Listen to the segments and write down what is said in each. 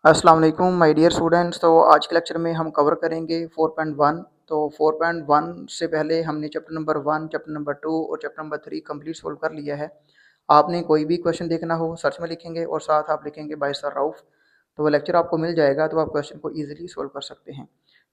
अस्सलाम वालेकुम my dear students. तो आज के लेक्चर में हम कवर करेंगे 4.1। तो 4.1 से पहले हमने चैप्टर नंबर 1, चैप्टर नंबर 2 और चैप्टर नंबर 3 कंप्लीट सोल्व कर लिया है। आपने कोई भी क्वेश्चन देखना हो सर्च में लिखेंगे और साथ आप लिखेंगे बाय सर रऊफ़, तो वो लेक्चर आपको मिल जाएगा, तो आप क्वेश्चन को ईज़िली सोल्व कर सकते हैं।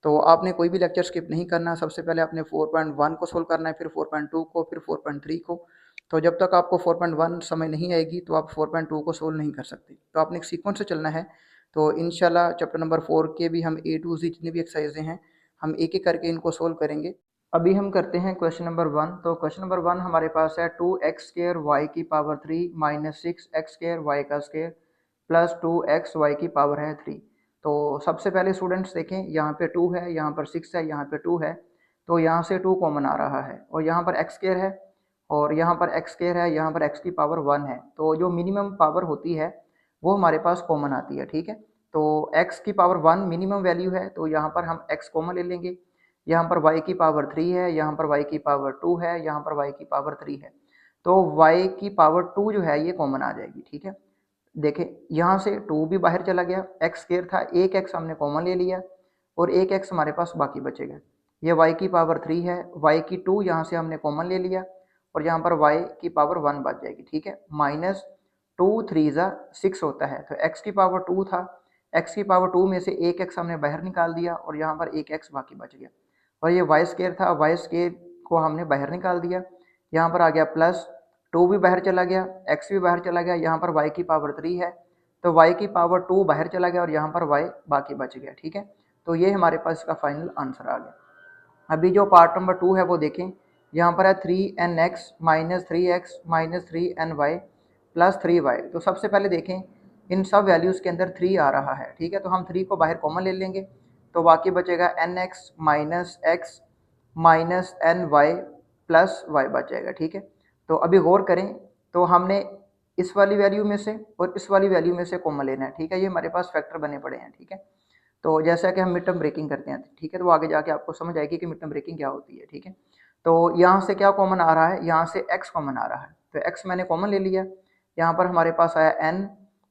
तो आपने कोई भी लेक्चर स्किप नहीं करना। सबसे पहले आपने 4.1 को सोल्व करना है, फिर 4.2 को, फिर 4.3 को। तो जब तक आपको 4.1 समझ नहीं आएगी तो आप 4.2 को सोल्व नहीं कर सकते। तो आपने एक सीक्वेंस से चलना है। तो इंशाल्लाह चैप्टर नंबर 4 के भी हम ए टू ज़ेड जितनी भी एक्सरसाइजें हैं, हम एक-एक करके इनको सोल्व करेंगे। अभी हम करते हैं क्वेश्चन नंबर 1। तो क्वेश्चन नंबर 1 हमारे पास है 2x² y की पावर 3 माइनस 6x² y का स्क्वायर प्लस 2x y की पावर है 3। तो सबसे पहले स्टूडेंट्स देखें, यहाँ पे 2 है, यहाँ पर 6 है, यहाँ पे 2 है। तो यहाँ से 2 कॉमन आ रहा है और यहाँ पर x² है और यहाँ पर x² है, यहाँ पर x की पावर 1 है। तो जो मिनिमम पावर होती है वो हमारे पास कॉमन आती है, ठीक है। तो x की पावर 1 मिनिमम वैल्यू है, तो यहाँ पर हम x कॉमन ले लेंगे। यहाँ पर y की पावर 3 है, यहाँ पर y की पावर 2 है, यहाँ पर y की पावर 3 है। तो y की पावर 2 जो है ये कॉमन आ जाएगी, ठीक है। देखें, यहाँ से 2 भी बाहर चला गया, एक्स स्क्वायर था, एक x हमने कॉमन ले लिया और एक x हमारे पास बाकी बचेगा। ये y की पावर 3 है, y की 2 यहाँ से हमने कॉमन ले लिया और यहाँ पर y की पावर 1 बच जाएगी, ठीक है। माइनस 2 3 ज़ा 6 होता है, तो x की पावर 2 था, x की पावर 2 में से एक x हमने बाहर निकाल दिया और यहाँ पर एक x बाकी बच गया। और ये वाई स्क्वायर था, वाई स्क्वायर को हमने बाहर निकाल दिया, यहाँ पर आ गया प्लस 2 भी बाहर चला गया, x भी बाहर चला गया, यहाँ पर y की पावर 3 है, तो y की पावर 2 बाहर चला गया और यहाँ पर y बाकी बच गया, ठीक है। तो ये हमारे पास इसका फाइनल आंसर आ गया। अभी जो पार्ट नंबर 2 है वो देखें, यहाँ पर है 3nx minus 3x minus 3ny plus 3y। तो सबसे पहले देखें, इन सब वैल्यूज़ के अंदर 3 आ रहा है, ठीक है। तो हम 3 को बाहर कॉमन ले लेंगे, तो बाकी बचेगा nx minus x minus ny plus y बच जाएगा, ठीक है। तो अभी गौर करें, तो हमने इस वाली वैल्यू में से और इस वाली वैल्यू में से कॉमन लेना है, ठीक है। ये हमारे पास फैक्टर बने पड़े हैं, ठीक है। तो जैसा कि हम मिड टर्म ब्रेकिंग करते हैं, ठीक है, तो आगे जाके आपको समझ आएगी कि मिड टर्म ब्रेकिंग क्या होती है, ठीक है। तो यहाँ से क्या कॉमन आ रहा है, यहाँ से x कॉमन आ रहा है, तो x मैंने कॉमन ले लिया। यहाँ पर हमारे पास आया n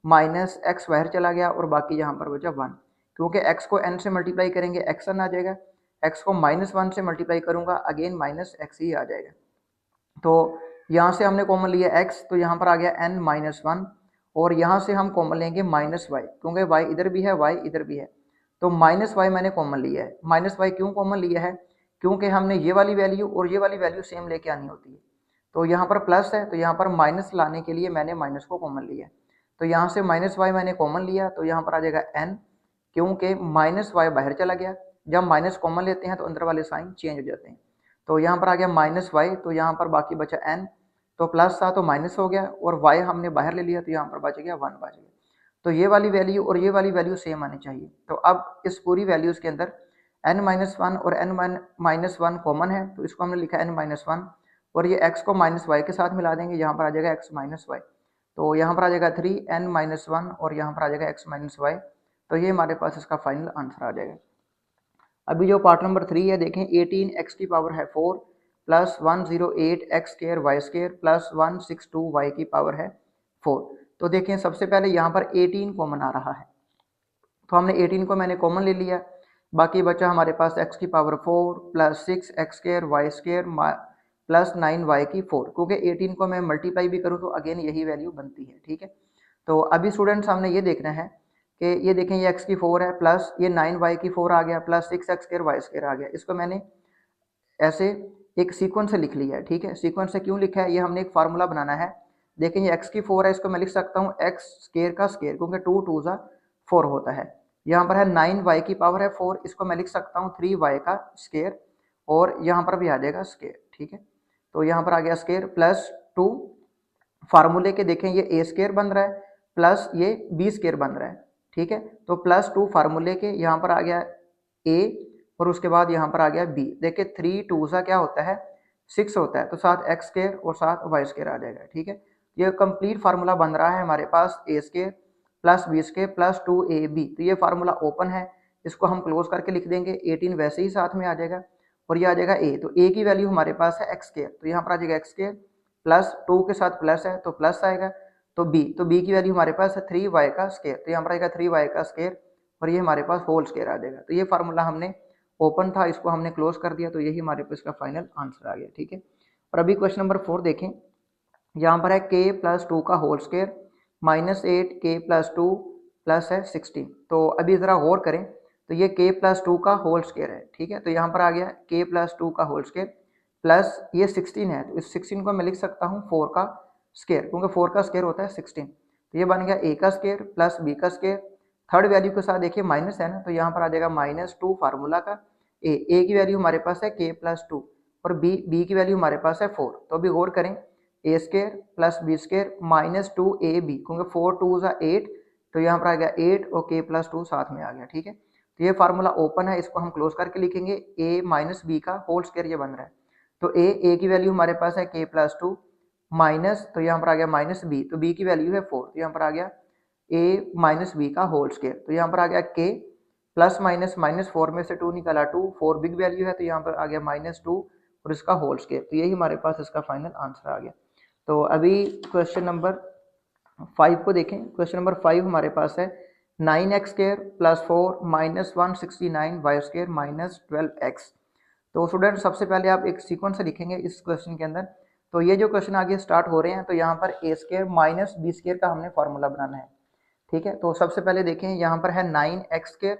माइनस x बाहर चला गया और बाकी यहाँ पर बचा 1, क्योंकि x को n से मल्टीप्लाई करेंगे x n आ जाएगा, x को -1 से मल्टीप्लाई करूँगा अगेन माइनस x ही आ जाएगा। तो यहाँ से हमने कॉमन लिया x, तो यहाँ पर आ गया n माइनस 1 और यहाँ से हम कॉमन लेंगे माइनस y, क्योंकि y इधर भी है, y इधर भी है। तो माइनस y मैंने कॉमन लिया है। माइनस y क्यों कॉमन लिया है, क्योंकि हमने ये वाली वैल्यू और ये वाली वैल्यू सेम लेके आनी होती है। तो यहाँ पर प्लस है, तो यहाँ पर माइनस लाने के लिए मैंने माइनस को कॉमन लिया है। तो यहाँ से माइनस y मैंने कॉमन लिया, तो यहाँ पर आ जाएगा n, क्योंकि माइनस y बाहर चला गया। जब माइनस कॉमन लेते हैं तो अंदर वाले साइन चेंज हो जाते हैं। तो यहाँ पर आ गया माइनस वाई, तो यहाँ पर बाकी बचा n, तो प्लस था तो माइनस हो गया और y हमने बाहर ले लिया, तो यहाँ पर बच गया 1 बच गया। तो ये वाली वैल्यू और ये वाली वैल्यू सेम आनी चाहिए। तो अब इस पूरी वैल्यूज़ के अंदर n माइनस 1 और n माइनस 1 कॉमन है, तो इसको हमने लिखा n माइनस 1 और ये x को माइनस वाई के साथ मिला देंगे, यहाँ पर आ जाएगा x माइनस वाई। तो यहाँ पर आ जाएगा 3n माइनस 1 और यहाँ पर आ जाएगा x माइनस वाई। तो ये हमारे पास इसका फाइनल आंसर आ जाएगा। अभी जो पार्ट नंबर 3 है देखें, 18x की पावर है 4 plus 108x square y square plus 162y की पावर है 4। तो देखें, सबसे पहले यहाँ पर 18 कॉमन आ रहा है, तो हमने 18 को मैंने कॉमन ले लिया। बाकी बचा हमारे पास x की power 4 plus 6x square y square plus 9y की 4, क्योंकि 18 को मैं मल्टीप्लाई भी करूँ तो अगेन यही वैल्यू बनती है, ठीक है। तो अभी स्टूडेंट्स हमने ये देखना है कि ये देखें, ये x की 4 है प्लस ये 9y की 4 आ गया plus 6x square y square आ गया। इसको मैंने ऐसे एक सीक्वेंस से लिख लिया है, ठीक है। सीक्वेंस से क्यों लिखा है, ये हमने एक फार्मूला बनाना है। देखें, ये x की 4 है, इसको मैं लिख सकता हूँ x स्क्वायर का स्क्वायर, क्योंकि 2 2 ज़ा 4 होता है। यहाँ पर है 9y की पावर है 4, इसको मैं लिख सकता हूँ 3y का स्क्वायर और यहाँ पर भी आ जाएगा स्क्वायर, ठीक है। तो यहाँ पर आ गया स्क्वायर प्लस 2, फार्मूले के देखें ये ए स्क्वायर बन रहा है प्लस ये बी स्क्वायर बन रहा है, ठीक है। तो प्लस 2 फार्मूले के, यहाँ पर आ गया ए और उसके बाद यहाँ पर आ गया बी। देखिए 3 2 सा क्या होता है, 6 होता है, तो साथ एक्स स्क्वायर और साथ वाई स्क्वायर आ जाएगा, ठीक है। ये कंप्लीट फार्मूला बन रहा है हमारे पास a square plus b square plus 2ab। तो ये फार्मूला ओपन है, इसको हम क्लोज करके लिख देंगे। 18 वैसे ही साथ में आ जाएगा और ये आ जाएगा ए, तो ए की वैल्यू हमारे पास है एक्स स्क्वायर, तो यहाँ पर आ जाएगा एक्स स्क्वायर प्लस 2 के साथ प्लस है तो प्लस आएगा, तो बी की वैल्यू हमारे पास है 3y का स्केयर, तो यहाँ पर आएगा 3y का स्केयर और ये हमारे पास होल स्केयर आ जाएगा। तो ये फार्मूला हमने ओपन था, इसको हमने क्लोज कर दिया, तो यही हमारे पास इसका फाइनल आंसर आ गया। ठीक है, और अभी क्वेश्चन नंबर 4 देखें। यहाँ पर है k+2 का होल स्केयर -8 k+2 प्लस है 16। तो अभी ज़रा गौर करें, तो ये k+2 का होल स्केयर है। ठीक है, तो यहाँ पर आ गया k+2 का होल स्केयर प्लस ये 16 है, तो इस 16 को मैं लिख सकता हूँ 4 का स्केयर, क्योंकि 4 का स्केयर होता है 16। तो ये बन गया a का स्केयर प्लस b का स्केयर, थर्ड वैल्यू के साथ देखिए माइनस है ना, तो यहाँ पर आ जाएगा -2 फार्मूला का a की वैल्यू हमारे पास है k+2 और b की वैल्यू हमारे पास है 4। तो अभी गौर करें, a square plus B square -2ab, क्योंकि 4 2 8, तो यहाँ पर आ गया 8 और k+2 साथ में आ गया। ठीक है, तो ये फार्मूला ओपन है, इसको हम क्लोज करके लिखेंगे a माइनस बी का होल स्केयर ये बन रहा है। तो a की वैल्यू हमारे पास है k+2 माइनस, तो यहाँ पर आ गया -b, तो b की वैल्यू है 4, तो यहाँ पर आ गया a माइनस बी का होल स्केयर। तो यहाँ पर आ गया k प्लस माइनस -4 में से 2 निकाला 2, 4 बिग वैल्यू है, तो यहाँ पर आ गया -2 और इसका होल स्केयर। तो यही हमारे पास इसका फाइनल आंसर आ गया। तो अभी क्वेश्चन नंबर 5 को देखें। क्वेश्चन नंबर 5 हमारे पास है 9x square plus 4 -169y square -12x। तो स्टूडेंट सबसे पहले आप एक सीक्वेंस से लिखेंगे इस क्वेश्चन के अंदर। तो ये जो क्वेश्चन आगे स्टार्ट हो रहे हैं, तो यहाँ पर a square minus B square का हमने फॉर्मूला बनाना है। ठीक है, तो सबसे पहले देखें, यहाँ पर है 9x स्क्वायर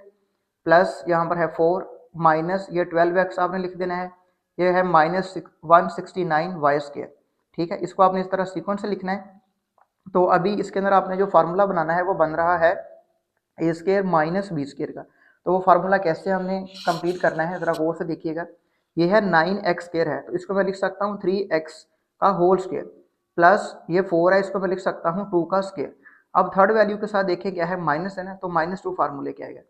प्लस यहाँ पर है 4 माइनस ये 12x आपने लिख देना है, ये है -169y स्क्वायर। ठीक है, इसको आपने इस तरह सीक्वेंस से लिखना है। तो अभी इसके अंदर आपने जो फार्मूला बनाना है वो बन रहा है ए स्क्वायर माइनस बी स्क्वायर का। तो वो फार्मूला कैसे हमने कंप्लीट करना है ज़रा गौर से देखिएगा। ये है 9x स्क्वायर है, तो इसको मैं लिख सकता हूँ 3x का होल स्क्वायर प्लस ये 4 है, इसको मैं लिख सकता हूँ 2 का स्क्वायर। अब थर्ड वैल्यू के साथ देखें क्या है, माइनस है ना, तो -2 फार्मूले के आएगा।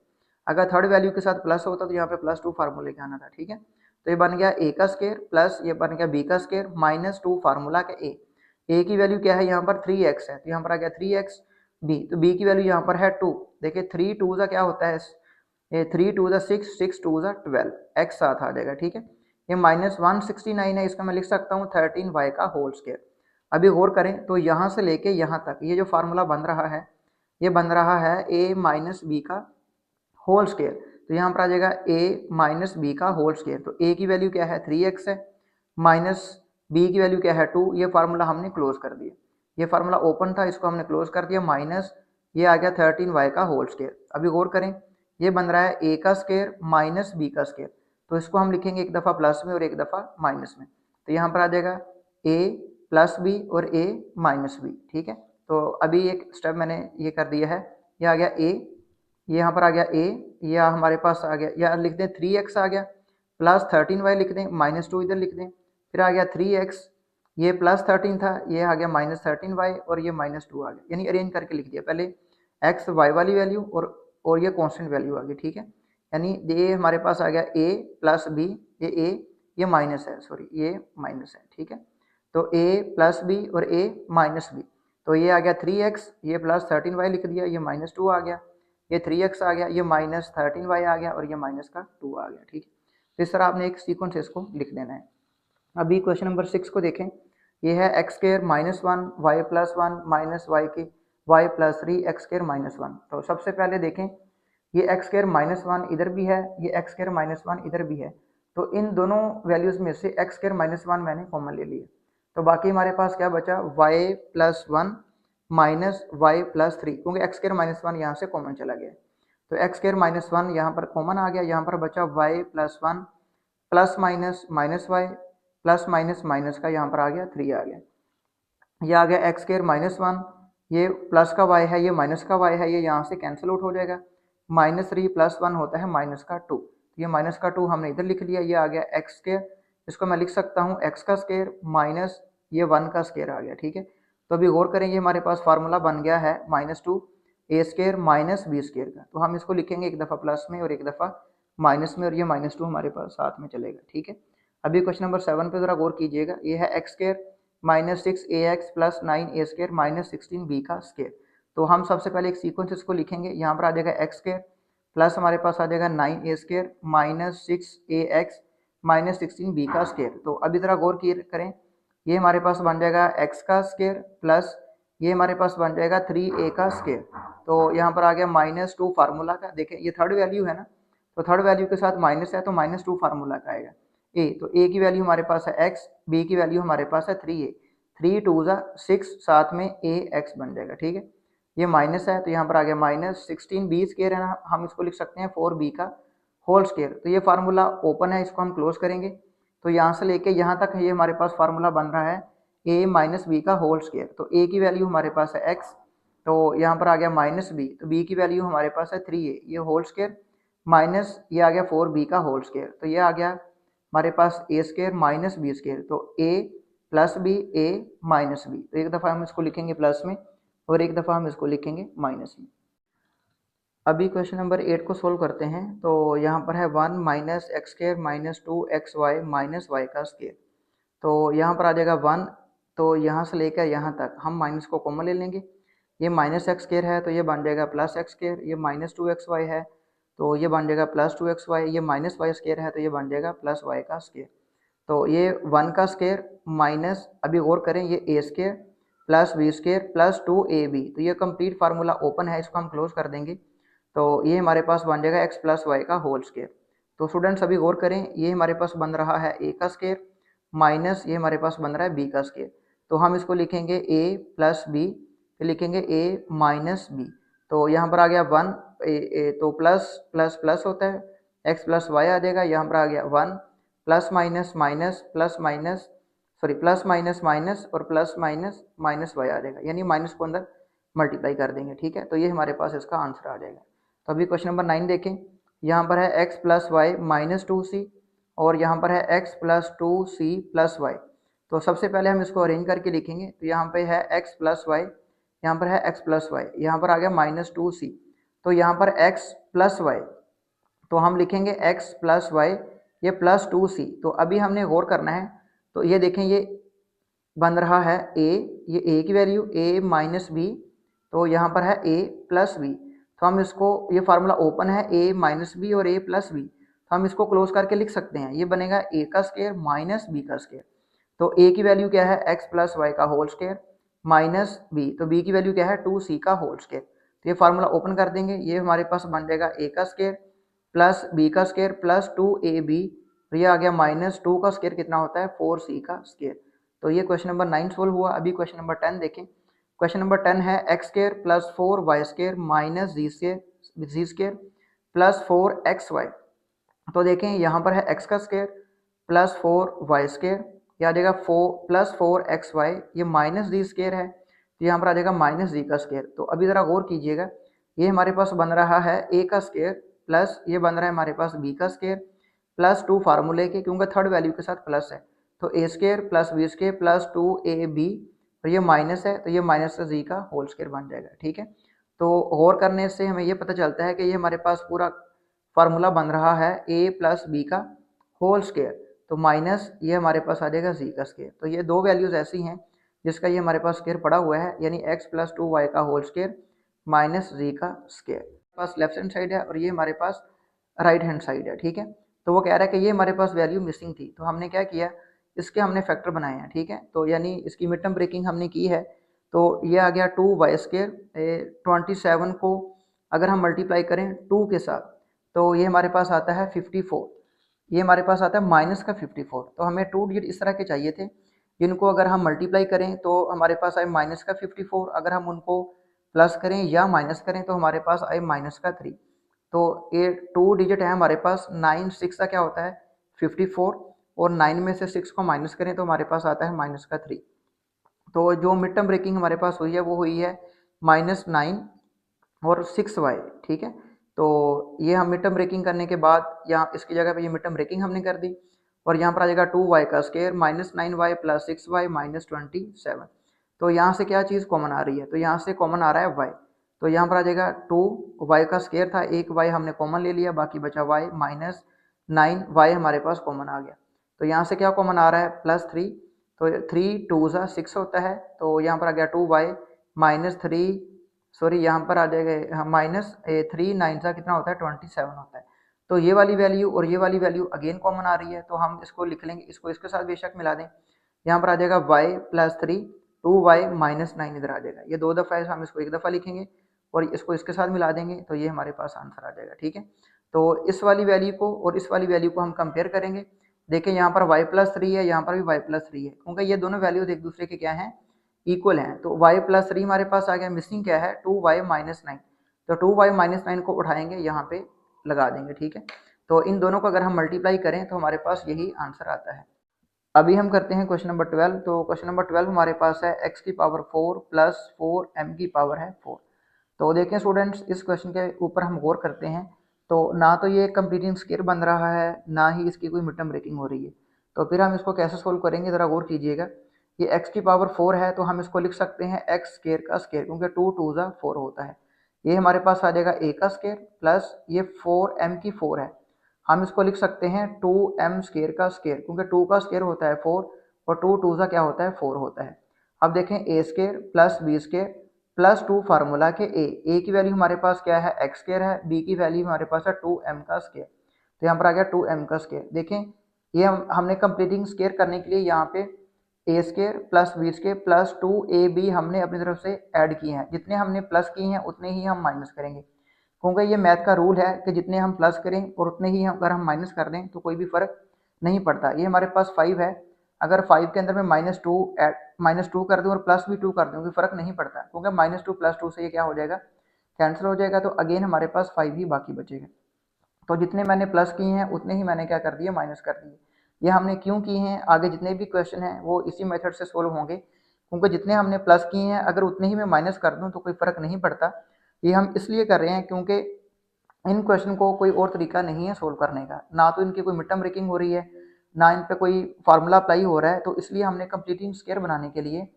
अगर थर्ड वैल्यू के साथ प्लस होता तो यहाँ पे +2 फार्मूले के आना था। ठीक है, तो ये बन गया a का स्क्वायर प्लस ये बन गया b का स्क्वायर -2 फार्मूला का a की वैल्यू क्या है, यहाँ पर 3x है, तो यहाँ पर आ गया 3x b, तो b की वैल्यू यहाँ पर है 2। देखिए 3 2 का क्या होता है, ये 3 2 6 6 2 12, x साथ आ जाएगा। ठीक है, ये -169 है, इसका मैं लिख सकता हूँ 13y का होल स्क्वायर। अभी गौर करें, तो यहाँ से लेके यहाँ तक ये जो फार्मूला बन रहा है, ये बन रहा है a माइनस बी का होल स्क्वायर। तो यहाँ पर आ जाएगा a माइनस बी का होल स्क्वायर। तो a की वैल्यू क्या है 3x है, माइनस b की वैल्यू क्या है 2। ये फार्मूला हमने क्लोज कर दिया, ये फार्मूला ओपन था, इसको हमने क्लोज कर दिया, माइनस ये आ गया 13y का होल स्क्वायर। अभी गौर करें, ये बन रहा है a का स्क्वायर माइनस b का स्क्वायर, तो इसको हम लिखेंगे एक दफ़ा प्लस में और एक दफ़ा माइनस में। तो यहाँ पर आ जाएगा a प्लस बी और a माइनस बी। ठीक है, तो अभी एक स्टेप मैंने ये कर दिया है, ये आ गया a, ये यहाँ पर आ गया a, या हमारे पास आ गया, या लिख दें 3x आ गया प्लस 13y लिख दें, -2 इधर लिख दें, फिर आ गया 3x, ये +13 था, ये आ गया -13y और ये -2 आ गया, यानी अरेंज करके लिख दिया। पहले x y वाली वैल्यू और ये कांस्टेंट वैल्यू आ गई। ठीक है, यानी ये हमारे पास आ गया a प्लस b, ये a ये माइनस है, सॉरी ये माइनस है। ठीक है, तो a प्लस बी और a माइनस बी, तो ये आ गया 3x, ये +13y लिख दिया, ये -2 आ गया, ये 3x आ गया, ये -13y आ गया और ये माइनस का 2 आ गया। ठीक है, तो इस तरह आपने एक सीक्वेंस इसको लिख देना है। अभी क्वेश्चन नंबर 6 को देखें। ये है x square -1 y plus 1 minus y की y प्लस 3 एक्स स्क्वायर -1। तो सबसे पहले देखें, ये x स्क्वायर -1 इधर भी है, ये x स्क्वायर -1 इधर भी है, तो इन दोनों वैल्यूज़ में से x स्क्वायर -1 मैंने कॉमन ले लिया, तो बाकी हमारे पास क्या बचा y plus 1 minus y plus 3, क्योंकि x स्क्वायर -1 यहाँ से कॉमन चला गया, तो x स्क्वायर -1 यहाँ पर कॉमन आ गया, यहाँ पर बचा y plus 1 plus minus minus y plus minus minus का यहाँ पर आ गया 3 आ गया, ये आ गया x स्क्वायर -1, ये प्लस का y है, ये माइनस का y है, ये यहाँ से कैंसिल आउट हो जाएगा, -3 प्लस 1 होता है -2, ये -2 हमने इधर लिख लिया, ये आ गया x स्क्वायर, इसको मैं लिख सकता हूँ x का स्क्वायर माइनस ये 1 का स्क्वायर आ गया। ठीक है, तो अभी गौर करेंगे, हमारे पास फार्मूला बन गया है -2 a square minus B square का, तो हम इसको लिखेंगे एक दफ़ा प्लस में और एक दफ़ा माइनस में, और ये -2 हमारे पास साथ में चलेगा। ठीक है, अभी क्वेश्चन नंबर 7 पे ज़रा गौर कीजिएगा। ये है x square -6ax plus 9a square -16b का स्क्वायर। तो हम सबसे पहले एक सीक्वेंस इसको लिखेंगे, यहाँ पर आ जाएगा x स्क्वायर प्लस हमारे पास आ जाएगा 9a स्क्वायर -6ax -16b का स्क्वायर। तो अभी ज़रा गौर करें, ये हमारे पास बन जाएगा x का स्क्वायर प्लस ये हमारे पास बन जाएगा 3a का स्केयर। तो यहाँ पर आ गया -2 फार्मूला का, देखें ये थर्ड वैल्यू है ना, तो थर्ड वैल्यू के साथ माइनस है तो -2 फार्मूला का आएगा। तो a की वैल्यू हमारे पास है x, b की वैल्यू हमारे पास है 3a, 3 2 6, साथ में ax बन जाएगा। ठीक है, ये माइनस है तो यहाँ पर आ गया -16 b स्केयर है ना, हम इसको लिख सकते हैं 4b का होल स्केयर। तो ये फार्मूला ओपन है, इसको हम क्लोज करेंगे तो यहाँ से लेके यहाँ तक ये हमारे पास फार्मूला बन रहा है a माइनस बी का होल स्केयर। तो a की वैल्यू हमारे पास है x, तो यहाँ पर आ गया -b, तो b की वैल्यू हमारे पास है 3a, ये होल स्केयर माइनस ये आ गया 4b का होल स्केयर। तो ये आ गया हमारे पास a square minus B square, तो a plus B, a minus B. तो एक दफ़ा हम इसको लिखेंगे प्लस में और एक दफ़ा हम इसको लिखेंगे माइनस में। अभी क्वेश्चन नंबर 8 को सोल्व करते हैं। तो यहाँ पर है 1 minus x square minus 2xy minus y का स्केयर। तो यहाँ पर आ जाएगा 1, तो यहाँ से लेकर यहाँ तक हम माइनस को कॉमन ले लेंगे। ये माइनस एक्स स्केयर है तो ये बन जाएगा प्लस एक्स स्केयर, ये माइनस 2xy है तो ये बन जाएगा प्लस 2xy, ये माइनस वाई स्केयर है तो ये बन जाएगा प्लस वाई का स्केयर। तो ये 1 का स्केयर माइनस, अभी गौर करें, ये a square plus B square plus 2ab, तो ये कंप्लीट फार्मूला ओपन है, इसको हम क्लोज कर देंगे। तो ये हमारे पास बन जाएगा x प्लस वाई का होल स्केयर। तो स्टूडेंट्स अभी गौर करें, ये हमारे पास बन रहा है a का स्केयर माइनस ये हमारे पास बन रहा है b का स्केयर। तो हम इसको लिखेंगे a प्लस बी, फिर लिखेंगे a माइनस बी। तो यहाँ पर आ गया 1, तो प्लस प्लस प्लस होता है, x प्लस वाई आ जाएगा। यहाँ पर आ गया 1 plus minus minus plus minus, sorry plus minus minus और प्लस माइनस माइनस वाई आ जाएगा, यानी माइनस को अंदर मल्टीप्लाई कर देंगे। ठीक है, तो ये हमारे पास इसका आंसर आ जाएगा। तो अभी क्वेश्चन नंबर 9 देखें, यहाँ पर है x plus Y minus 2c और यहाँ पर है x plus 2c plus Y. तो सबसे पहले हम इसको अरेंज करके लिखेंगे। तो यहाँ पे है x प्लस वाई, यहाँ पर है x प्लस वाई, यहाँ पर आ गया -2c, तो यहाँ पर x प्लस वाई, तो हम लिखेंगे x प्लस वाई, ये प्लस 2c। तो अभी हमने गौर करना है, तो ये देखें ये बन रहा है a, ये a की वैल्यू a माइनस बी, तो यहाँ पर है a प्लस बी। तो हम इसको, ये फार्मूला ओपन है a माइनस बी और a प्लस बी, तो हम इसको क्लोज करके लिख सकते हैं, ये बनेगा a का स्केयर माइनस b का स्केयर। तो a की वैल्यू क्या है x प्लस वाई का होल स्केयर माइनस b, तो b की वैल्यू क्या है 2c का होल स्केयर। तो ये फार्मूला ओपन कर देंगे, ये हमारे पास बन जाएगा a का स्केयर प्लस b का स्केयर प्लस 2ab, तो ये आ गया -2 का स्केयर कितना होता है 4c का स्केयर। तो ये क्वेश्चन नंबर 9 सोल्व हुआ। अभी क्वेश्चन नंबर 10 देखें। क्वेश्चन नंबर 10 है x square plus 4y square minus g square plus 4xy। तो देखें यहाँ पर है x का स्केयर प्लस 4y स्केयर, ये आ जाएगा 4 प्लस 4xy, ये माइनस जी स्केयर है तो यहाँ पर आ जाएगा माइनस जी का स्केयर। तो अभी ज़रा गौर कीजिएगा, ये हमारे पास बन रहा है a का स्केयर प्लस ये बन रहा है हमारे पास b का स्केयर प्लस 2 फार्मूले के, क्योंकि थर्ड वैल्यू के साथ प्लस है, तो a square plus B square plus 2ab, तो ये माइनस है तो ये माइनस का जी का होल स्केयर बन जाएगा। ठीक है, तो गौर करने से हमें ये पता चलता है कि ये हमारे पास पूरा फार्मूला बन रहा है a प्लस बी का होल स्केयर, तो माइनस ये हमारे पास आ जाएगा जी का स्केयर। तो ये दो वैल्यूज़ ऐसी हैं जिसका ये हमारे पास स्केयर पड़ा हुआ है, यानी x प्लस 2y का होल स्केयर माइनस जी का स्केयर। पास लेफ्ट हैंड साइड है और ये हमारे पास राइट हैंड साइड है। ठीक है, तो वो कह रहा है कि ये हमारे पास वैल्यू मिसिंग थी, तो हमने क्या किया, इसके हमने फैक्टर बनाए हैं। ठीक है, तो यानी इसकी मिड टर्म ब्रेकिंग हमने की है, तो ये आ गया 2y स्केयर 27 को अगर हम मल्टीप्लाई करें 2 के साथ तो ये हमारे पास आता है 54, ये हमारे पास आता है माइनस का 54। तो हमें 2 डिजिट इस तरह के चाहिए थे जिनको अगर हम मल्टीप्लाई करें तो हमारे पास आए माइनस का 54, अगर हम उनको प्लस करें या माइनस करें तो हमारे पास आए माइनस का 3। तो ये 2 डिजिट है हमारे पास, 9 6 का क्या होता है 54, और 9 में से 6 को माइनस करें तो हमारे पास आता है माइनस का 3। तो जो मिड टर्म ब्रेकिंग हमारे पास हुई है वो हुई है -9 और 6y। ठीक है, तो ये हम मिड टर्म ब्रेकिंग करने के बाद यहाँ इसकी जगह पे ये मिड टर्म ब्रेकिंग हमने कर दी, और यहाँ पर आ जाएगा 2y का स्केयर -9y प्लस 6y -27। तो यहाँ से क्या चीज़ कॉमन आ रही है, तो यहाँ से कॉमन आ रहा है y, तो यहाँ पर आ जाएगा 2y का स्केयर था, एक y हमने कॉमन ले लिया, बाकी बचा y -9y हमारे पास कॉमन आ गया। तो यहाँ से क्या कॉमन आ रहा है +3, तो 3 2 6 होता है, तो यहाँ पर आ गया 2y -3, सॉरी यहाँ पर आ जाएगा -3 9 सा कितना होता है 27 होता है। तो ये वाली वैल्यू और ये वाली वैल्यू अगेन कॉमन आ रही है, तो हम इसको लिख लेंगे, इसको इसके साथ बेशक मिला दें। यहाँ पर आ जाएगा y +3 2y माइनस 9 इधर आ जाएगा। ये 2 दफ़ा है, हम इसको 1 दफ़ा लिखेंगे और इसको इसके साथ मिला देंगे तो ये हमारे पास आंसर आ जाएगा। ठीक है, तो इस वाली वैल्यू को और इस वाली वैल्यू को हम कंपेयर करेंगे। देखिए यहाँ पर y+3 है, यहाँ पर भी y+3 है, क्योंकि ये दोनों वैल्यूज एक दूसरे के क्या हैं, इक्वल हैं। तो y+3 हमारे पास आ गया, मिसिंग क्या है 2y माइनस 9। तो 2y माइनस 9 को उठाएंगे, यहाँ पे लगा देंगे। ठीक है, तो इन दोनों को अगर हम मल्टीप्लाई करें तो हमारे पास यही आंसर आता है। अभी हम करते हैं क्वेश्चन नंबर 12। तो क्वेश्चन नंबर 12 हमारे पास है x की पावर 4 प्लस 4m की पावर है 4। तो देखें स्टूडेंट्स, इस क्वेश्चन के ऊपर हम गौर करते हैं तो ना तो ये कंप्लीटिंग स्क्वायर बन रहा है, ना ही इसकी कोई मिड टर्म ब्रेकिंग हो रही है। तो फिर हम इसको कैसे सोल्व करेंगे, ज़रा गौर कीजिएगा। ये x की पावर 4 है तो हम इसको लिख सकते हैं x स्क्वायर का स्क्वायर, क्योंकि 2 2 जा 4 होता है। ये हमारे पास आ जाएगा a का स्क्वायर प्लस ये 4m की 4 है, हम इसको लिख सकते हैं 2m स्क्वायर का स्क्वायर, क्योंकि 2 का स्क्वायर होता है 4 और 2 2 जा क्या होता है 4 होता है। अब देखें a square plus b square plus 2 formula के a की वैल्यू हमारे पास क्या है x स्क्वायर है, b की वैल्यू हमारे पास है 2m का स्क्वायर। तो यहाँ पर आ गया 2m का स्क्वायर। देखें ये हमने कंप्लीटिंग स्क्वायर करने के लिए यहाँ पे a square plus b square plus 2ab हमने अपनी तरफ से ऐड किए हैं। जितने हमने प्लस किए हैं उतने ही हम माइनस करेंगे, क्योंकि ये मैथ का रूल है कि जितने हम प्लस करें और उतने ही अगर हम माइनस कर दें तो कोई भी फर्क नहीं पड़ता। ये हमारे पास 5 है, अगर 5 के अंदर में -2 कर दूं और प्लस भी 2 कर दूं कोई फर्क नहीं पड़ता, क्योंकि -2 + 2 से ये क्या हो जाएगा, कैंसिल हो जाएगा। तो अगेन हमारे पास 5 ही बाकी बचेगा। तो जितने मैंने प्लस किए हैं उतने ही मैंने क्या कर दिए, माइनस कर दिए। ये हमने क्यों किए हैं, आगे जितने भी क्वेश्चन हैं वो इसी मेथड से सोल्व होंगे, क्योंकि जितने हमने प्लस किए हैं अगर उतने ही मैं माइनस कर दूं तो कोई फर्क नहीं पड़ता। ये हम इसलिए कर रहे हैं क्योंकि इन क्वेश्चन को कोई और तरीका नहीं है सोल्व करने का, ना तो इनकी कोई मिड टर्म ब्रेकिंग हो रही है, ना इन पे कोई फार्मूला अप्लाई हो रहा है। तो इसलिए हमने कंप्लीटिंग स्क्वायर बनाने के लिए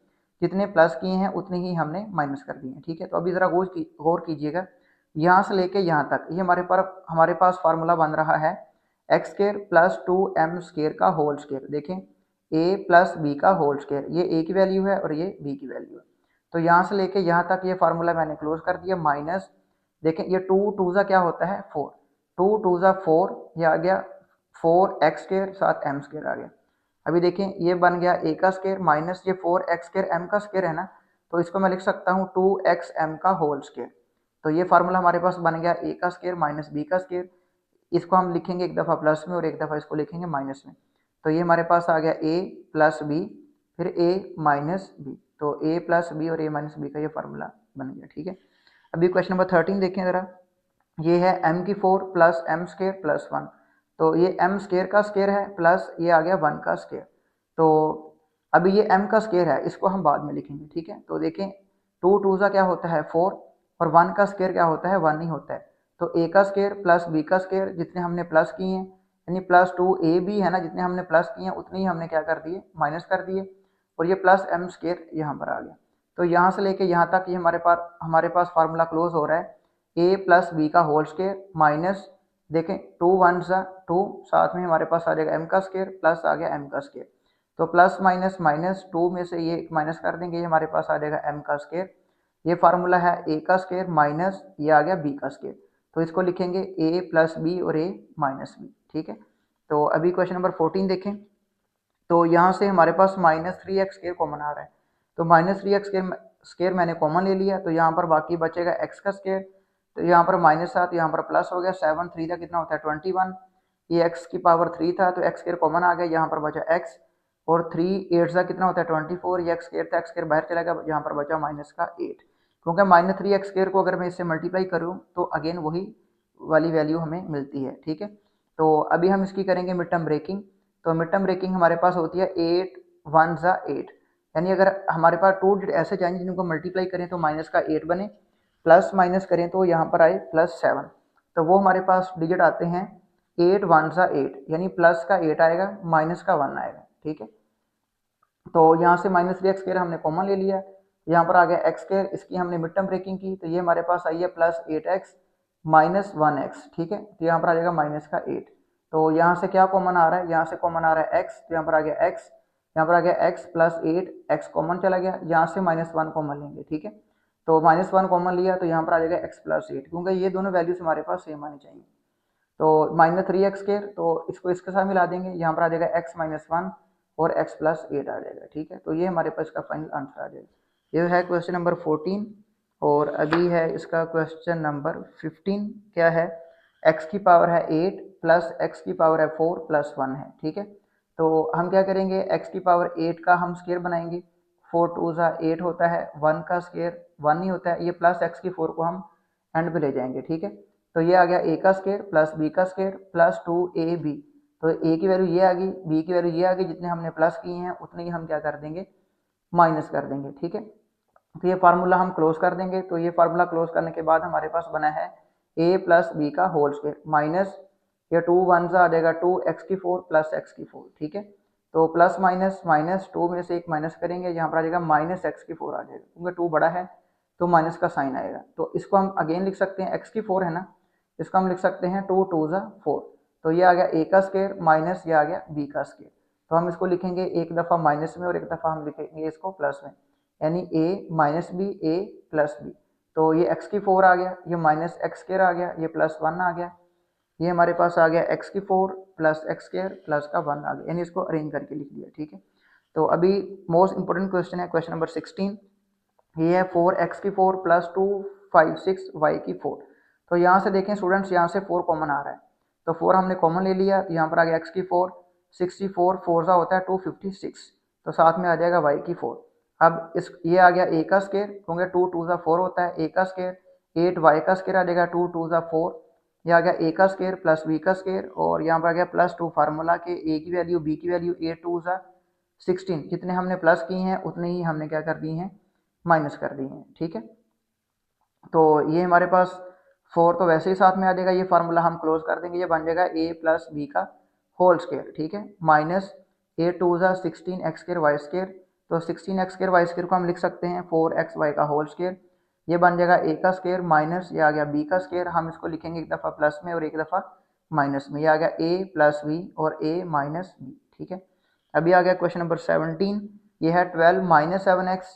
जितने प्लस किए हैं उतने ही हमने माइनस कर दिए। ठीक है, तो अभी ज़रा गौर कीजिएगा, यहाँ से लेके यहाँ तक ये हमारे पास फार्मूला बन रहा है x square plus 2m square का होल स्क्वायर। देखें a प्लस बी का होल स्क्वायर, ये a की वैल्यू है और ये b की वैल्यू है। तो यहाँ से लेके यहाँ तक ये फार्मूला मैंने क्लोज कर दिया, माइनस देखें ये 2 2 जा क्या होता है 4, 2 2 जा 4, ये आ गया 4x स्क्वायर साथ m स्क्वायर आ गया। अभी देखें ये बन गया a का स्क्वायर माइनस ये 4x स्क्वायर m का स्क्वायर है ना, तो इसको मैं लिख सकता हूँ 2xm का होल स्क्वायर। तो ये फार्मूला हमारे पास बन गया a का स्क्वायर माइनस b का स्क्वायर। इसको हम लिखेंगे एक दफ़ा प्लस में और एक दफ़ा इसको लिखेंगे माइनस में। तो ये हमारे पास आ गया a प्लस बी फिर a माइनस बी। तो a प्लस बी और a माइनस बी का ये फार्मूला बन गया। ठीक है, अभी क्वेश्चन नंबर 13 देखें ज़रा। ये है m की 4 प्लस m स्क्वायर प्लस 1। तो ये m स्क्वायर का स्क्वायर है प्लस ये आ गया 1 का स्क्वायर। तो अभी ये m का स्क्वायर है, इसको हम बाद में लिखेंगे। ठीक है, तो देखें 2 2 का क्या होता है 4 और 1 का स्क्वायर क्या होता है 1 ही होता है। तो a का स्क्वायर प्लस b का स्क्वायर, जितने हमने प्लस किए हैं यानी प्लस 2ab है ना, जितने हमने प्लस किए हैं उतने ही हमने क्या कर दिए, माइनस कर दिए। और ये प्लस m स्क्वायर यहाँ पर आ गया। तो यहाँ से लेके यहाँ तक ये हमारे पास फार्मूला क्लोज हो रहा है a प्लस बी का होल स्क्वायर माइनस देखें 2 1 सा 2, साथ में हमारे पास आ जाएगा m का स्क्वायर प्लस आ गया m का स्क्वायर। तो प्लस माइनस माइनस 2 में से ये माइनस कर देंगे, ये हमारे पास आ जाएगा m का स्क्वायर। ये फार्मूला है a का स्क्वायर माइनस ये आ गया b का स्क्वायर। तो इसको लिखेंगे a प्लस बी और a माइनस बी। ठीक है, तो अभी क्वेश्चन नंबर 14 देखें। तो यहाँ से हमारे पास -3x स्क्वायर कॉमन आ रहा है। तो -3x स्क्वायर मैंने कॉमन ले लिया, तो यहाँ पर बाकी बचेगा x का स्क्वायर। तो यहाँ पर -7, यहाँ पर प्लस हो गया 7 3 का कितना होता है 21। ये x की पावर 3 था तो x स्क्वायर कॉमन आ गया, यहाँ पर बचा x और 3 8 का कितना होता है 24। ये x स्क्वायर था, x स्क्वायर बाहर चला गया, यहाँ पर बचा -8। क्योंकि -3x स्क्वायर को अगर मैं इससे मल्टीप्लाई करूँ तो अगेन वही वाली वैल्यू हमें मिलती है। ठीक है, तो अभी हम इसकी करेंगे मिड टर्म ब्रेकिंग। तो मिड टर्म ब्रेकिंग हमारे पास होती है 8 1 ज़ा 8, यानी अगर हमारे पास 2 डिजिट ऐसे जाएंगे जिनको मल्टीप्लाई करें तो माइनस का 8 बने, प्लस माइनस करें तो यहाँ पर आए +7। तो वो हमारे पास डिजिट आते हैं 8 1 ज़ा 8, यानी प्लस का 8 आएगा माइनस का 1 आएगा। ठीक है, तो यहाँ से -3x स्क्वायर हमने कॉमन ले लिया, यहाँ पर आ गया x स्क्वायर, इसकी हमने मिड टर्म ब्रेकिंग की तो ये हमारे पास आई है +8x माइनस 1x। ठीक है, तो यहाँ पर आ जाएगा माइनस का 8। तो यहाँ से क्या कॉमन आ रहा है, यहाँ से कॉमन आ रहा है x, तो यहाँ पर आ गया x, यहाँ पर आ गया x प्लस 8, x कॉमन चला गया, यहाँ से -1 कॉमन लेंगे। ठीक है, तो -1 कॉमन लिया तो यहाँ पर आ जाएगा x प्लस 8, क्योंकि ये दोनों वैल्यूज हमारे पास सेम आनी चाहिए। तो -3x स्क्वायर, तो इसको इसके साथ मिला देंगे, यहाँ पर आ जाएगा x -1 और x प्लस 8 आ जाएगा। ठीक है, तो ये हमारे पास इसका फाइनल आंसर आ जाएगा। ये है क्वेश्चन नंबर 14। और अभी है इसका क्वेश्चन नंबर 15। क्या है, x की पावर है 8 प्लस x की पावर है 4 प्लस 1 है। ठीक है, तो हम क्या करेंगे, x की पावर 8 का हम स्क्वायर बनाएंगे, 4 टू ज़ा 8 होता है, 1 का स्क्वायर 1 ही होता है, ये प्लस x की 4 को हम एंड पे ले जाएंगे। ठीक है, तो ये आ गया a का स्क्वायर प्लस b का स्क्वायर प्लस 2ab। तो a की वैल्यू ये आ गई, b की वैल्यू ये आ गई, जितने हमने प्लस किए हैं उतने ही हम क्या कर देंगे, माइनस कर देंगे। ठीक है, तो ये फार्मूला हम क्लोज कर देंगे। तो ये फार्मूला क्लोज करने के बाद हमारे पास बना है a प्लस बी का होल स्क्वायर माइनस ये 2 वन आ जाएगा 2x की 4 प्लस x की 4। ठीक है, तो प्लस माइनस माइनस 2 में से एक माइनस करेंगे, यहाँ पर आ जाएगा माइनस x की 4 आ जाएगा, क्योंकि 2 बड़ा है तो माइनस का साइन आएगा। तो इसको हम अगेन लिख सकते हैं, x की 4 है ना, इसको हम लिख सकते हैं 2 टू ज़ा 4। तो ये आ गया a का स्क्वायर माइनस ये आ गया b का स्क्वायर। तो हम इसको लिखेंगे एक दफ़ा माइनस में और एक दफ़ा हम लिखेंगे इसको प्लस में, यानी a minus B a plus B. तो ये x की 4 आ गया, ये माइनस एक्स स्क्वायर आ गया, ये प्लस 1 आ गया, ये हमारे पास आ गया x की 4 प्लस एक्स स्क्वायर प्लस का 1 आ गया, यानी इसको अरेंज करके लिख दिया। ठीक है, तो अभी मोस्ट इंपोर्टेंट क्वेश्चन है क्वेश्चन नंबर 16। ये है 4x की 4 प्लस 2 5 6 y की 4। तो यहाँ से देखें स्टूडेंट्स, यहाँ से 4 कॉमन आ रहा है, तो 4 हमने कॉमन ले लिया, तो यहाँ पर आ गया x की 4, 64 4 सा होता है 256, तो साथ में आ जाएगा y की 4। अब इस ये आ गया a का स्क्वायर, क्योंकि 2 टू ज़ा 4 होता है, a का स्क्वायर 8 y का स्क्वायर आ जाएगा 2 टू ज़ा 4, ये आ गया a का स्क्वायर प्लस b का स्क्वायर, और यहाँ पर आ गया प्लस 2 फार्मूला के a की वैल्यू b की वैल्यू 8 टू ज़ा 16, जितने हमने प्लस किए हैं उतने ही हमने क्या कर दिए हैं, माइनस कर दिए हैं। ठीक है, तो ये हमारे पास 4 तो वैसे ही साथ में आ जाएगा, ये फार्मूला हम क्लोज कर देंगे, ये बन जाएगा a प्लस बी का होल स्क्वायर। ठीक है, माइनस 8 टू ज़ा 16 एक्स स्क्वायर वाई स्क्वायर, तो 16 एक्स स्क्वायर वाई स्क्वायर को हम लिख सकते हैं 4x y का होल स्क्वायर, ये बन जाएगा a का स्क्वायर माइनस ये आ गया b का स्क्वायर, हम इसको लिखेंगे एक दफ़ा प्लस में और एक दफ़ा माइनस में, ये आ गया a प्लस बी और a माइनस बी। ठीक है, अभी आ गया क्वेश्चन नंबर 17। ये है 12 minus 7x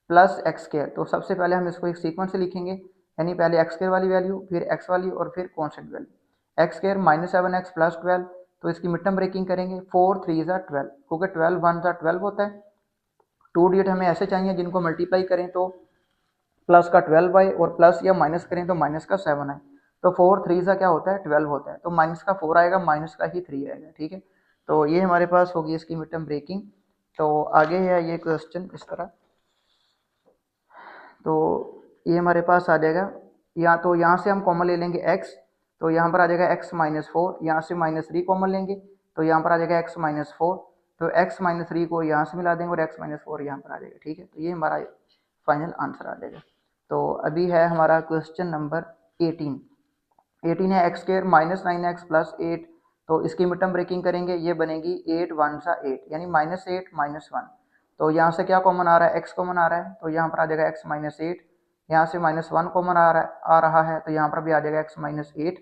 plus x square. तो सबसे पहले हम इसको एक सीक्वेंस से लिखेंगे, यानी पहले एक्स स्क्वायर वाली वैल्यू, फिर एक्स वाली और फिर constant value. X square minus 7x plus 12, तो इसकी मिड टर्म ब्रेकिंग करेंगे, 4 3 ज़ा 12, क्योंकि 12 1 ज़ा 12 होता है। 2 डिजिट हमें ऐसे चाहिए जिनको मल्टीप्लाई करें तो प्लस का 12 आए और प्लस या माइनस करें तो माइनस का 7 आए। तो 4 3 ज़ा क्या होता है 12 होता है, तो माइनस का 4 आएगा, माइनस का ही 3 आएगा। ठीक है, तो ये हमारे पास होगी इसकी मिड टर्म ब्रेकिंग। तो आगे है ये क्वेश्चन इस तरह, तो ये हमारे पास आ जाएगा, या तो यहाँ से हम कॉमन ले लेंगे x, तो यहाँ पर आ जाएगा x माइनस 4, यहाँ से माइनस 3 कॉमन लेंगे तो यहाँ पर आ जाएगा x माइनस 4, तो x माइनस 3 को यहाँ से मिला देंगे और x माइनस 4 यहाँ पर आ जाएगा। ठीक है, तो ये हमारा फाइनल आंसर आ जाएगा। तो अभी है हमारा क्वेश्चन नंबर 18 है x square minus 9x plus 8, तो इसकी मिड टर्म ब्रेकिंग करेंगे, ये बनेगी 8 1 सा 8, यानी माइनस 8 माइनस 1। तो यहाँ से क्या कॉमन आ रहा है, x कॉमन आ रहा है, तो यहाँ पर आ जाएगा x माइनस 8, यहाँ से माइनस 1 कॉमन आ रहा है, तो यहाँ पर भी आ जाएगा x माइनस 8,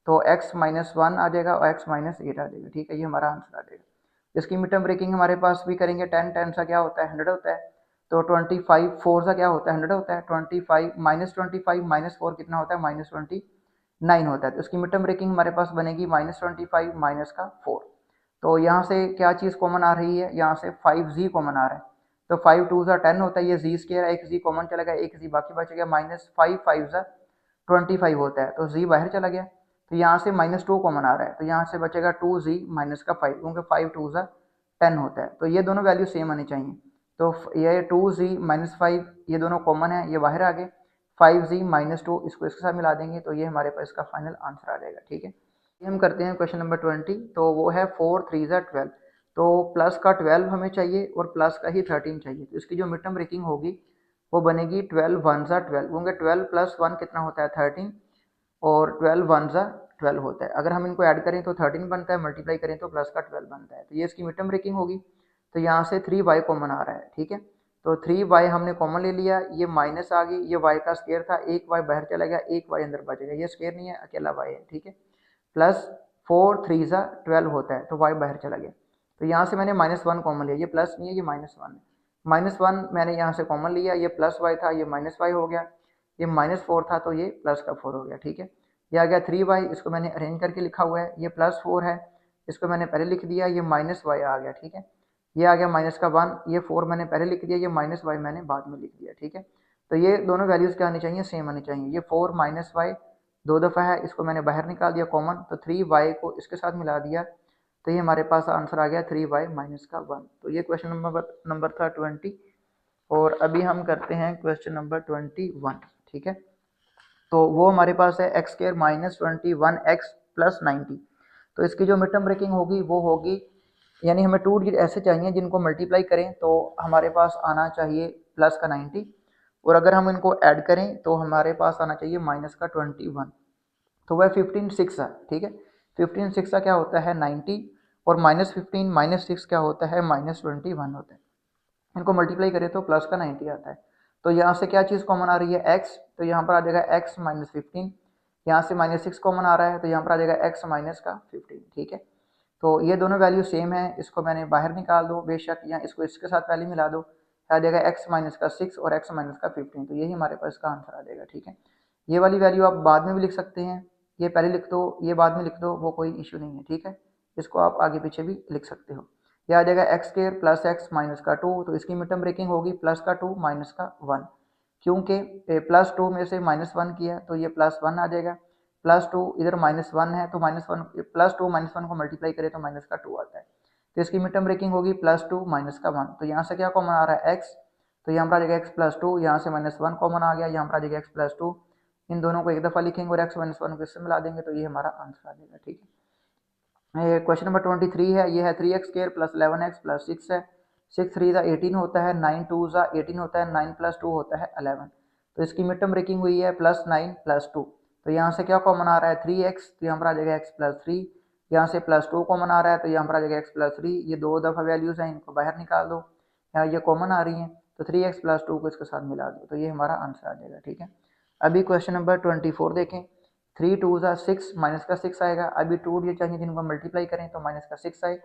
तो x माइनस 1 आ जाएगा और x माइनस 8 आ जाएगा। ठीक है, ये हमारा आंसर आ जाएगा। इसकी मिड टर्म ब्रेकिंग हमारे पास भी करेंगे, 10 10 सा क्या होता है 100 होता है, तो 25 4 सा क्या होता है 100 होता है, 25 माइनस 25 माइनस 4 कितना होता है माइनस 29 होता है। तो इसकी मिड टर्म ब्रेकिंग हमारे पास बनेगी माइनस 25 माइनस का 4। तो यहाँ से क्या चीज़ कॉमन आ रही है, यहाँ से 5z कॉमन आ रहा है, तो 5 2 ज़ा 10 होता है, ये z स्क्वायर है, एक z कॉमन चला गया, एक z बाकी बच गया, माइनस 5 5 ज़ा 25 होता है, तो z बाहर चला गया, तो यहाँ से माइनस 2 कॉमन आ रहा है, तो यहाँ से बचेगा 2z माइनस का 5, क्योंकि 5 2 ज़ा 10 होता है, तो ये दोनों वैल्यू सेम आनी चाहिए। तो ये 2z माइनस 5 ये दोनों कॉमन है, ये बाहर आ गए, 5z माइनस 2 इसको इसके साथ मिला देंगे, तो ये हमारे पास इसका फाइनल आंसर आ जाएगा। ठीक है, ये हम करते हैं क्वेश्चन नंबर 20, तो वो है 4 3 ज़ा 12, तो प्लस का 12 हमें चाहिए और प्लस का ही 13 चाहिए, तो इसकी जो मिड टर्म ब्रेकिंग होगी वो बनेगी 12 1 ज़ा 12, क्योंकि 12 प्लस 1 कितना होता है 13, और 12 1 ज़ा 12 होता है। अगर हम इनको ऐड करें तो 13 बनता है, मल्टीप्लाई करें तो प्लस का 12 बनता है, तो ये इसकी मिड टर्म ब्रेकिंग होगी। तो यहाँ से 3y कॉमन आ रहा है। ठीक है, तो 3y हमने कॉमन ले लिया, ये माइनस आ गई, ये y का स्क्वायर था, एक y बाहर चला गया, एक y अंदर बचेगा, ये स्क्वायर नहीं है अकेला y है। ठीक है, प्लस 4 3 ज़ा 12 होता है, तो y बाहर चला गया, तो यहाँ से मैंने माइनस 1 कॉमन लिया, ये प्लस नहीं है ये माइनस 1 है, माइनस 1 मैंने यहाँ से कॉमन लिया, ये प्लस y था, ये माइनस y हो गया, ये माइनस 4 था तो ये प्लस का 4 हो गया। ठीक है, ये आ गया 3y, इसको मैंने अरेंज करके लिखा हुआ है, ये प्लस 4 है, इसको मैंने पहले लिख दिया, ये माइनस y आ गया। ठीक है, ये आ गया माइनस का 1, ये 4 मैंने पहले लिख दिया, ये माइनस वाई मैंने बाद में लिख दिया, ठीक है। तो ये दोनों वैल्यूज़ क्या आनी चाहिए, सेम आनी चाहिए। ये 4 माइनस वाई 2 दफ़ा है, इसको मैंने बाहर निकाल दिया कॉमन, तो 3y को इसके साथ मिला दिया, तो ये हमारे पास आंसर आ गया 3y माइनस का 1। तो ये क्वेश्चन नंबर था 20। और अभी हम करते हैं क्वेश्चन नंबर 21, ठीक है। तो वो हमारे पास है x square minus 21x plus 90। तो इसकी जो मिड टर्म ब्रेकिंग होगी वो होगी, यानी हमें टू डिजिट ऐसे चाहिए जिनको मल्टीप्लाई करें तो हमारे पास आना चाहिए प्लस का 90, और अगर हम इनको ऐड करें तो हमारे पास आना चाहिए माइनस का 21। तो वह 15 6 है, ठीक है। 15 6 का क्या होता है 90, और -15 -6 क्या होता है -21 होता है। इनको मल्टीप्लाई करें तो प्लस का 90 आता है। तो यहाँ से क्या चीज़ कॉमन आ रही है x, तो यहाँ पर आ जाएगा x माइनस 15। यहाँ से -6 कॉमन आ रहा है तो यहाँ पर आ जाएगा x माइनस का 15, ठीक है। तो ये दोनों वैल्यू सेम है, इसको मैंने बाहर निकाल दो बेशक, या इसको इसके साथ पहले मिला दो, आ जाएगा x माइनस का 6 और x माइनस का 15। तो यही हमारे पास इसका आंसर आ जाएगा, ठीक है। ये वाली वैल्यू आप बाद में भी लिख सकते हैं, ये पहले लिख दो, ये बाद में लिख दो, वो कोई इशू नहीं है, ठीक है। इसको आप आगे पीछे भी लिख सकते हो। ये आ जाएगा x square plus x minus का 2, तो इसकी मिड टर्म ब्रेकिंग होगी प्लस का 2 माइनस का 1, क्योंकि प्लस 2 में से -1 किया तो ये +1 आ जाएगा। +2 इधर -1 है तो -1 +2 -1 को मल्टीप्लाई करें तो माइनस का 2 आता है। तो इसकी मिड टर्म ब्रेकिंग होगी +2 माइनस का 1। तो यहाँ से क्या कॉमन आ रहा है x, तो यहाँ पर आ जाएगा x प्लस 2, यहाँ से -1 कॉमन आ गया, यहाँ पर आ जाएगा x प्लस 2। इन दोनों को एक दफ़ा लिखेंगे और x -1 को इससे मिला देंगे, तो ये हमारा आंसर आ जाएगा, ठीक है। क्वेश्चन नंबर 23 है, ये है 3x square plus 11x plus 6 है। 6 3 ज़ा 18 होता है, 9 2 ज़ा 18 होता है, 9 प्लस 2 होता है 11। तो इसकी मिड टर्म ब्रेकिंग हुई है +9 प्लस 2। तो यहाँ से क्या कॉमन आ रहा है 3x, तो यहाँ पर आ जाएगा x प्लस 3। यहाँ से +2 कॉमन आ रहा है तो यहाँ पर आ जाएगा x प्लस 3। ये दो दफ़ा वैल्यूज़ हैं, इनको बाहर निकाल दो, यहाँ ये कॉमन आ रही हैं, तो 3x प्लस 2 को इसके साथ मिला दो, तो ये हमारा आंसर आ जाएगा, ठीक है। अभी क्वेश्चन नंबर 24 देखें। 3 2 ज़ा 6 माइनस का 6 आएगा। अभी टू ये चाहिए जिनको मल्टीप्लाई करें तो माइनस का 6 आए,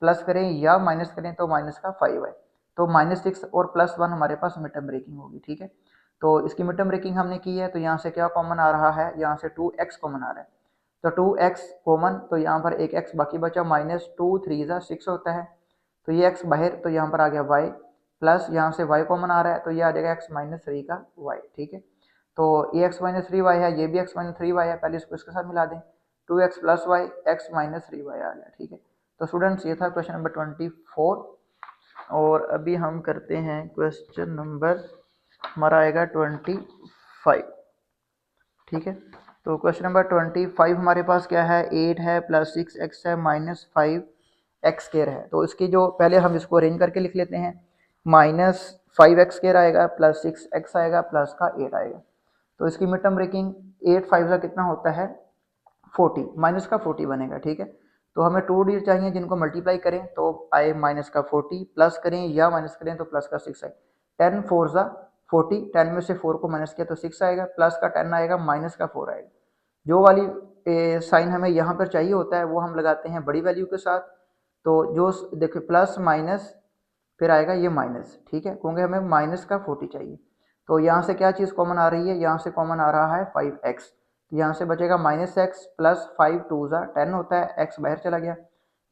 प्लस करें या माइनस करें तो माइनस का 5 आए। तो -6 और +1 हमारे पास मिड टर्म ब्रेकिंग होगी, ठीक है। तो इसकी मिड टर्म ब्रेकिंग हमने की है, तो यहाँ से क्या कॉमन आ रहा है, यहाँ से 2x कॉमन आ रहा है, तो 2x कॉमन, तो यहाँ पर एक x बाकी बचा, -2 3 ज़ा 6 होता है, तो ये x बाहर, तो यहाँ पर आ गया y, प्लस यहाँ से y कॉमन आ रहा है तो ये आ जाएगा x माइनस 3 का y, ठीक है। तो ये x माइनस 3y है, ये भी x माइनस 3y है, पहले इसको इसके साथ मिला दें, 2x plus y x minus 3y आ गया, ठीक है। तो स्टूडेंट्स ये था क्वेश्चन नंबर 24। और अभी हम करते हैं क्वेश्चन नंबर, हमारा आएगा 25, ठीक है। तो क्वेश्चन नंबर 25 हमारे पास क्या है, 8 है प्लस 6x है माइनस 5x स्क्वायर है। तो इसकी जो पहले हम इसको अरेंज करके लिख लेते हैं, -5x स्क्वायर आएगा प्लस 6x आएगा प्लस का 8 आएगा। तो इसकी मिड टर्म ब्रेकिंग 8 5 का कितना होता है 40, माइनस का 40 बनेगा, ठीक है। तो हमें टू डिजिट चाहिए जिनको मल्टीप्लाई करें तो आए माइनस का 40, प्लस करें या माइनस करें तो प्लस का 6 आए। 10 4 ज़ा 40, 10 में से 4 को माइनस किया तो 6 आएगा, प्लस का 10 आएगा, माइनस का 4 आएगा। जो वाली साइन हमें यहाँ पर चाहिए होता है वो हम लगाते हैं बड़ी वैल्यू के साथ। तो जो देखिए प्लस माइनस फिर आएगा ये माइनस, ठीक है, क्योंकि हमें माइनस का 40 चाहिए। तो यहाँ से क्या चीज़ कॉमन आ रही है, यहाँ से कॉमन आ रहा है 5x, तो यहाँ से बचेगा -x प्लस 5 2 ज़ा 10 होता है, x बाहर चला गया।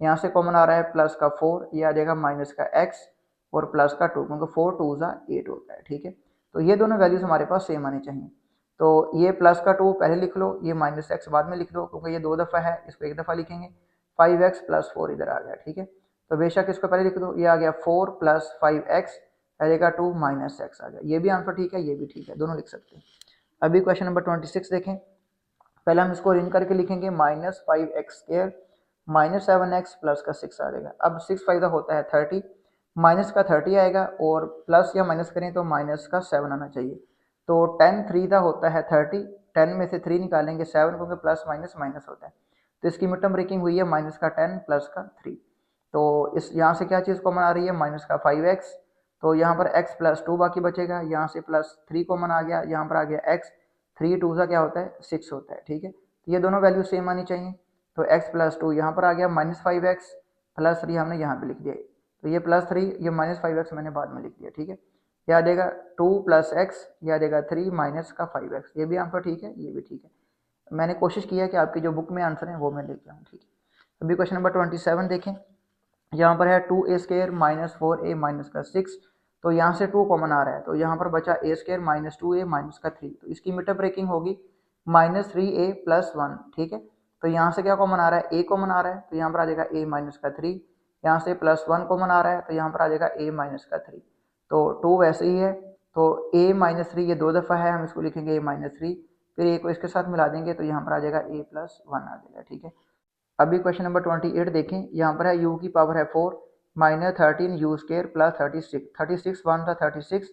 यहाँ से कॉमन आ रहा है प्लस का 4, ये आ जाएगा माइनस का x और प्लस का 2, क्योंकि 4 2 ज़ा 8 होता है, ठीक है। तो ये दोनों वैल्यूज हमारे पास सेम आनी चाहिए। तो ये प्लस का 2 पहले लिख लो, ये -x बाद में लिख दो, क्योंकि ये दो दफ़ा है, इसको एक दफ़ा लिखेंगे। 5x प्लस 4 इधर आ गया, ठीक है। तो बेशक इसको पहले लिख दो, ये आ गया 4 प्लस 5x आएगा 2 माइनस x आ गया। ये भी आंसर ठीक है, ये भी ठीक है, दोनों लिख सकते हैं। अभी क्वेश्चन नंबर 26 देखें। पहले हम इसको अरेंज करके लिखेंगे, -5x स्क्वायर -7x प्लस का 6 आ जाएगा। अब 6 फायदा होता है 30, माइनस का 30 आएगा और प्लस या माइनस करें तो माइनस का 7 आना चाहिए। तो 10 3 का होता है 30, 10 में से 3 निकालेंगे 7, क्योंकि प्लस माइनस माइनस होता है। तो इसकी मिड टर्म ब्रेकिंग हुई है माइनस का 10 प्लस का 3। तो इस यहाँ से क्या चीज़ कॉमन आ रही है, माइनस का 5x, तो यहाँ पर x प्लस 2 बाकी बचेगा, यहाँ से प्लस 3 कॉमन आ गया, यहाँ पर आ गया x, 3 2 का क्या होता है 6 होता है, ठीक है। तो ये दोनों वैल्यू सेम आनी चाहिए। तो x प्लस 2 यहाँ पर आ गया, -5x प्लस 3 हमने यहाँ पे लिख दिया, तो ये +3, ये -5x मैंने बाद में लिख दिया, ठीक है। ये आ जाएगा 2 प्लस x, ये आ जाएगा 3 माइनस का 5x। ये भी आंसर ठीक है, ये भी ठीक है। मैंने कोशिश की है कि आपकी जो बुक में आंसर है वो मैं लेके आऊँ, ठीक है। अभी क्वेश्चन नंबर 27 देखें। यहाँ पर है 2a² माइनस 4a माइनस का 6, तो यहाँ से 2 कॉमन आ रहा है, तो यहाँ पर बचा a² माइनस 2a माइनस का 3, तो इसकी मीटर ब्रेकिंग होगी -3a प्लस 1, ठीक है। तो यहाँ से क्या कॉमन आ रहा है, a कॉमन आ रहा है, तो यहाँ पर आ जाएगा a माइनस का 3, यहाँ से प्लस 1 कॉमन आ रहा है, तो यहाँ पर आ जाएगा a माइनस का 3, तो 2 वैसे ही है, तो a माइनस 3 ये 2 दफ़ा है, हम इसको लिखेंगे a माइनस 3, फिर a को इसके साथ मिला देंगे तो यहाँ पर आ जाएगा a प्लस 1 आ जाएगा, ठीक है। अभी क्वेश्चन नंबर 28 देखें, यहाँ पर है u की पावर है 4 माइनस 13u² प्लस 36 वन था 36,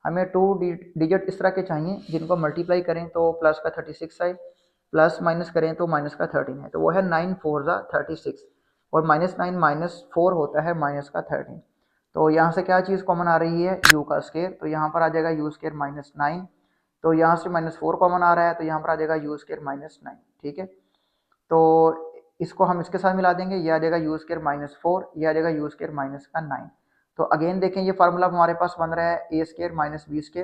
हमें 2 डिजिट इस तरह के चाहिए जिनको मल्टीप्लाई करें तो प्लस का 36 आए, प्लस माइनस करें तो माइनस का 13 है, तो वो है 9 4 ज़ा 36, और -9 माइनस 4 होता है माइनस का 13, तो यहाँ से क्या चीज़ कॉमन आ रही है, u का स्केयर, तो यहाँ पर आ जाएगा u² माइनस 9, तो यहाँ से -4 कॉमन आ रहा है, तो यहाँ पर आ जाएगा u² माइनस 9, ठीक है। तो इसको हम इसके साथ मिला देंगे, ये आ जाएगा u² माइनस 4, ये आ जाएगा u² माइनस का 9। तो अगेन देखें ये फार्मूला हमारे पास बन रहा है a² माइनस b²,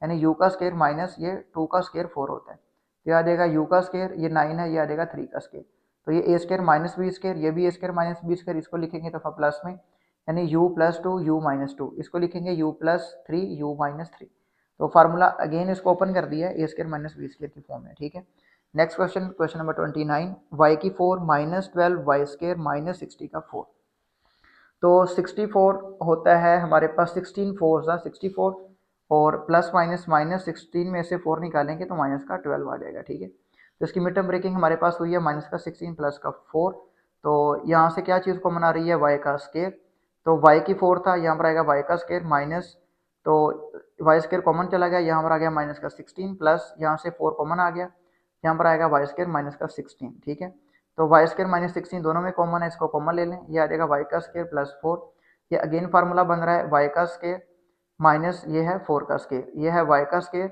यानी u का स्केयर माइनस ये 2 का स्केयर 4 होता है, तो ये आ जाएगा u का स्केयर, ये 9 है, ये आ जाएगा 3 का स्केयर, तो ये a² माइनस b², ये भी a² माइनस b², इसको लिखेंगे तो प्लस में, यानी u प्लस 2 u माइनस 2, इसको लिखेंगे u प्लस 3 u माइनस 3, तो फार्मूला अगेन इसको ओपन कर दिया है a² माइनस b² की फॉर्म में, ठीक है। Next question, question number 29, y की 4 माइनस 12 y² माइनस 60 का 4, तो 64 होता है हमारे पास 16 4 ज़ा 64, और प्लस माइनस माइनस 16 में से 4 निकालेंगे तो माइनस का 12 आ जाएगा, ठीक है। तो इसकी मिड टर्म ब्रेकिंग हमारे पास हुई है माइनस का 16 प्लस का 4, तो यहाँ से क्या चीज़ कॉमन आ रही है, y का स्केयर, तो y की 4 था, यहाँ पर आएगा y का स्केयर माइनस, तो y² कॉमन चला गया, यहाँ पर आ गया माइनस का 16 प्लस, यहाँ से 4 कॉमन आ गया, यहाँ पर आएगा y² माइनस का 16, ठीक है। तो y² माइनस 16 दोनों में कॉमन है, इसको कॉमन ले लें, ये आ जाएगा y का स्केयर प्लस 4, ये अगेन फार्मूला बन रहा है y का स्केयर माइनस ये है 4 का स्केयर, ये है y का स्केयर,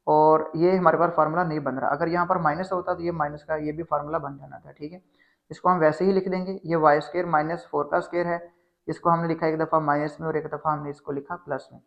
और ये हमारे पास फार्मूला नहीं बन रहा, अगर यहाँ पर माइनस होता तो ये माइनस का ये भी फार्मूला बन जाना था, ठीक है। इसको हम वैसे ही लिख देंगे, ये y² माइनस 4 का स्केयर है, इसको हमने लिखा एक दफ़ा माइनस में और एक दफ़ा हमने इसको लिखा प्लस में।